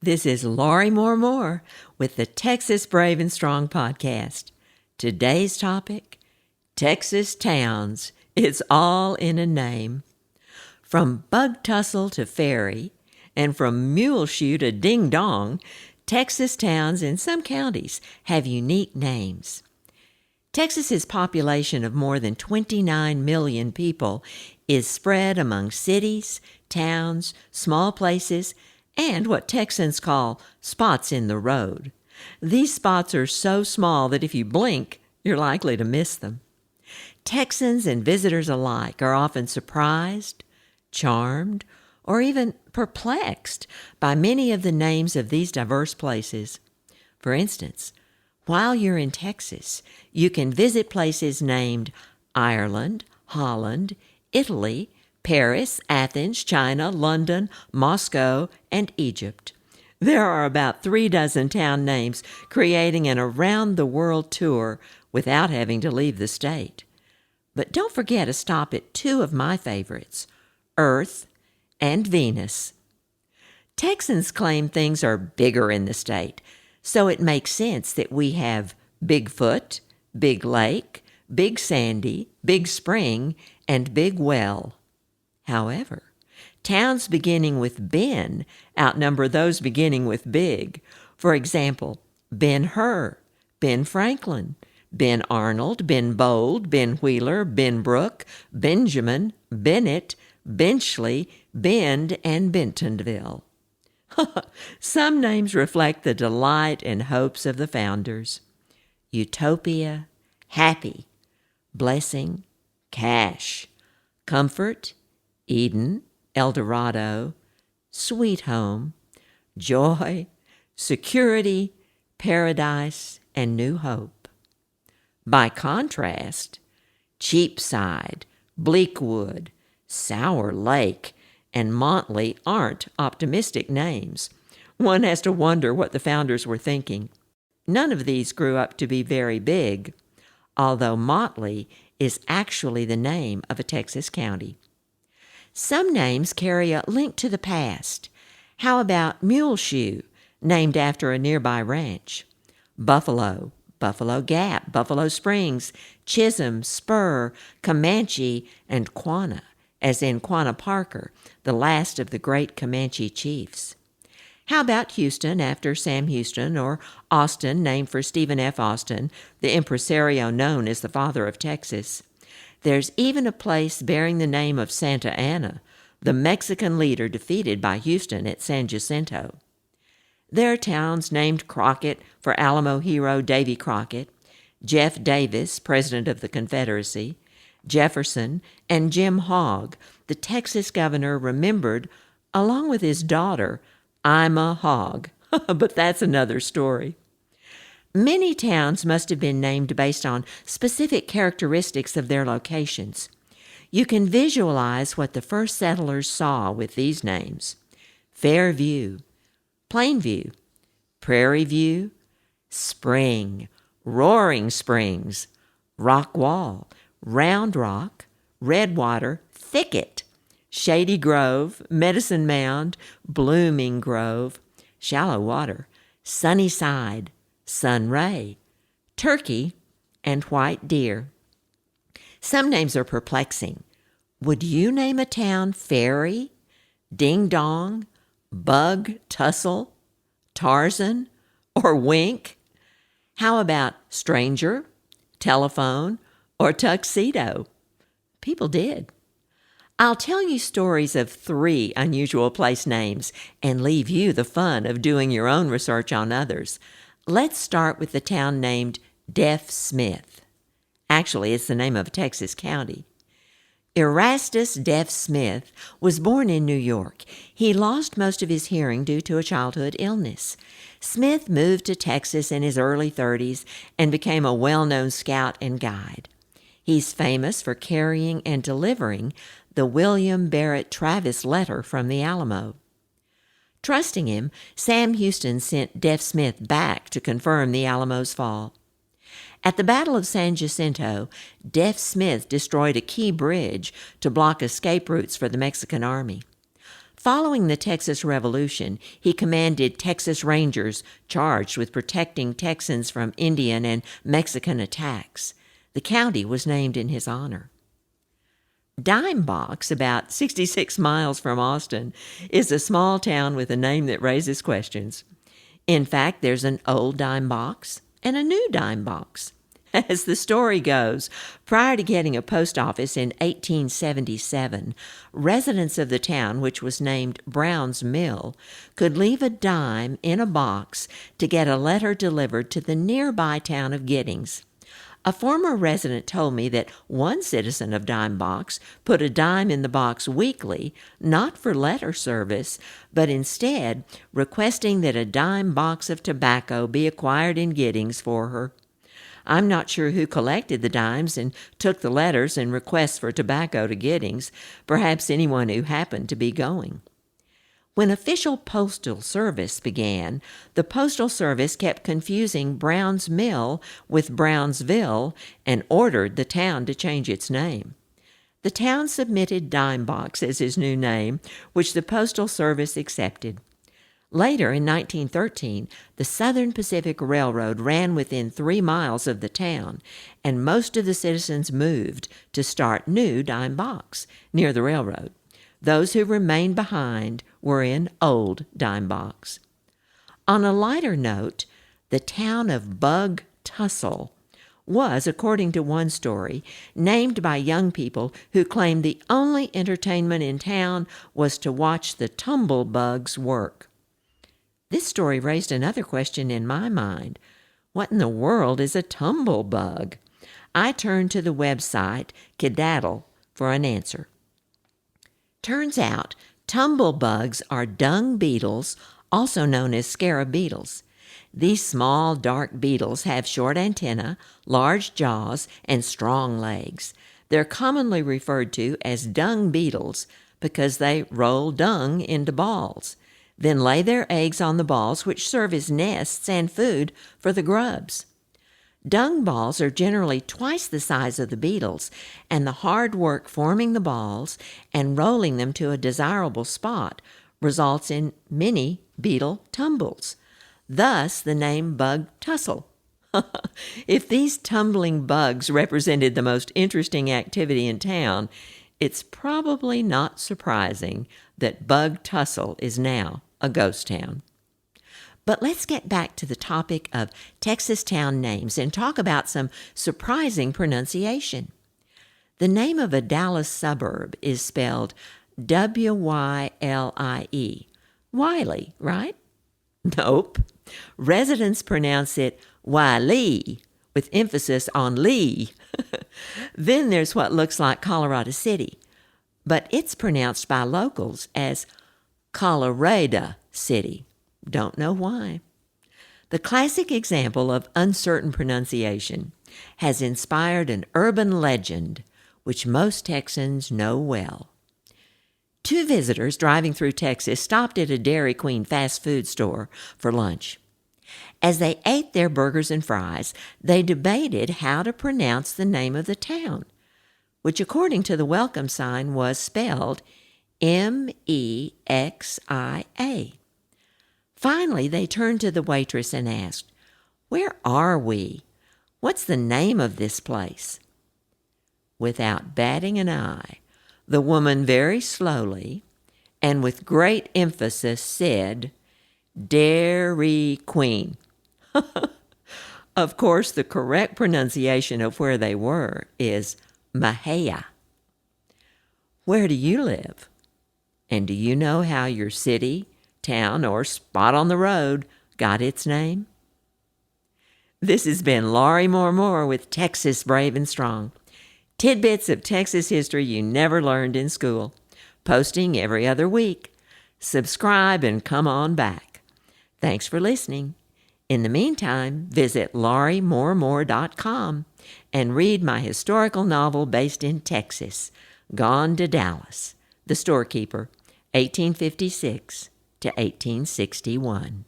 This is Laurie Moore-Moore with the Texas Brave and Strong podcast. Today's topic, Texas towns. It's all in a name. From bug tussle to ferry, and from mule shoe to ding dong, Texas towns in some counties have unique names. Texas's population of more than 29 million people is spread among cities, towns, small places, and what Texans call spots in the road. These spots are so small that if you blink, you're likely to miss them. Texans and visitors alike are often surprised, charmed, or even perplexed by many of the names of these diverse places. For instance, while you're in Texas, you can visit places named Ireland, Holland, Italy, Paris, Athens, China, London, Moscow, and Egypt. There are about 36 town names, creating an around-the-world tour without having to leave the state. But don't forget to stop at two of my favorites, Earth and Venus. Texans claim things are bigger in the state, so it makes sense that we have Bigfoot, Big Lake, Big Sandy, Big Spring, and Big Well. However, towns beginning with Ben outnumber those beginning with Big. For example, Ben-Hur, Ben Franklin, Ben Arnold, Ben Bold, Ben Wheeler, Ben Brook, Benjamin, Bennett, Benchley, Bend, and Bentonville. Some names reflect the delight and hopes of the founders. Utopia, happy, blessing, cash, comfort, Eden, El Dorado, sweet home, joy, security, paradise, and new hope. By contrast, Cheapside, Bleakwood, Sour Lake, and Montley aren't optimistic names. One has to wonder what the founders were thinking. None of these grew up to be very big, although Montley is actually the name of a Texas county. Some names carry a link to the past. How about Muleshoe, named after a nearby ranch? Buffalo, Buffalo Gap, Buffalo Springs, Chisholm, Spur, Comanche, and Quanah, as in Quanah Parker, the last of the great Comanche chiefs. How about Houston, after Sam Houston, or Austin, named for Stephen F. Austin, the impresario known as the father of Texas? There's even a place bearing the name of Santa Anna, the Mexican leader defeated by Houston at San Jacinto. There are towns named Crockett for Alamo hero Davy Crockett, Jeff Davis, president of the Confederacy, Jefferson, and Jim Hogg, the Texas governor remembered, along with his daughter, Ima Hogg. But that's another story. Many towns must have been named based on specific characteristics of their locations. You can visualize what the first settlers saw with these names: Fairview, Plainview, Prairie View, Spring, Roaring Springs, Rock Wall, Round Rock, Redwater, Thicket, Shady Grove, Medicine Mound, Blooming Grove, Shallow Water, Sunny Side, Sunray, Turkey, and White Deer. Some names are perplexing. Would you name a town Fairy, Ding Dong, Bug Tussle, Tarzan, or Wink? How about Stranger, Telephone, or Tuxedo? People did. I'll tell you stories of 3 unusual place names and leave you the fun of doing your own research on others. Let's start with the town named Deaf Smith. Actually, it's the name of a Texas county. Erastus Deaf Smith was born in New York. He lost most of his hearing due to a childhood illness. Smith moved to Texas in his early 30s and became a well-known scout and guide. He's famous for carrying and delivering the William Barrett Travis letter from the Alamo. Trusting him, Sam Houston sent Deaf Smith back to confirm the Alamo's fall. At the Battle of San Jacinto, Deaf Smith destroyed a key bridge to block escape routes for the Mexican army. Following the Texas Revolution, he commanded Texas Rangers charged with protecting Texans from Indian and Mexican attacks. The county was named in his honor. Dime Box, about 66 miles from Austin, is a small town with a name that raises questions. In fact, there's an old dime box and a new dime box. As the story goes, prior to getting a post office in 1877, residents of the town, which was named Brown's Mill, could leave a dime in a box to get a letter delivered to the nearby town of Giddings. A former resident told me that one citizen of Dime Box put a dime in the box weekly, not for letter service, but instead requesting that a dime box of tobacco be acquired in Giddings for her. I'm not sure who collected the dimes and took the letters and requests for tobacco to Giddings, perhaps anyone who happened to be going. When official postal service began, the Postal Service kept confusing Brown's Mill with Brownsville and ordered the town to change its name. The town submitted Dime Box as his new name, which the Postal Service accepted. Later, in 1913, the Southern Pacific Railroad ran within 3 miles of the town, and most of the citizens moved to start new Dime Box near the railroad. Those who remained behind were in old Dime Box. On a lighter note, the town of Bug Tussle was, according to one story, named by young people who claimed the only entertainment in town was to watch the tumblebugs work. This story raised another question in my mind. What in the world is a tumblebug? I turned to the website Kedaddle for an answer. Turns out, tumblebugs are dung beetles, also known as scarab beetles. These small, dark beetles have short antennae, large jaws, and strong legs. They're commonly referred to as dung beetles because they roll dung into balls, then lay their eggs on the balls, which serve as nests and food for the grubs. Dung balls are generally twice the size of the beetles, and the hard work forming the balls and rolling them to a desirable spot results in many beetle tumbles. Thus, the name Bug Tussle. If these tumbling bugs represented the most interesting activity in town, it's probably not surprising that Bug Tussle is now a ghost town. But let's get back to the topic of Texas town names and talk about some surprising pronunciation. The name of a Dallas suburb is spelled W-Y-L-I-E. Wiley, right? Nope. Residents pronounce it Wiley, with emphasis on Lee. Then there's what looks like Colorado City, but it's pronounced by locals as Colorado City. Don't know why. The classic example of uncertain pronunciation has inspired an urban legend which most Texans know well. 2 visitors driving through Texas stopped at a Dairy Queen fast food store for lunch. As they ate their burgers and fries, they debated how to pronounce the name of the town, which according to the welcome sign was spelled M-E-X-I-A. Finally, they turned to the waitress and asked, "Where are we? What's the name of this place?" Without batting an eye, the woman very slowly and with great emphasis said, "Dairy Queen." Of course, the correct pronunciation of where they were is Mahia. Where do you live? And do you know how your city, town, or spot on the road got its name? This has been Laurie Moore-Moore with Texas Brave and Strong. Tidbits of Texas history you never learned in school. Posting every other week. Subscribe and come on back. Thanks for listening. In the meantime, visit lauriemooremore.com and read my historical novel based in Texas, Gone to Dallas, The Storekeeper, 1856 to 1861.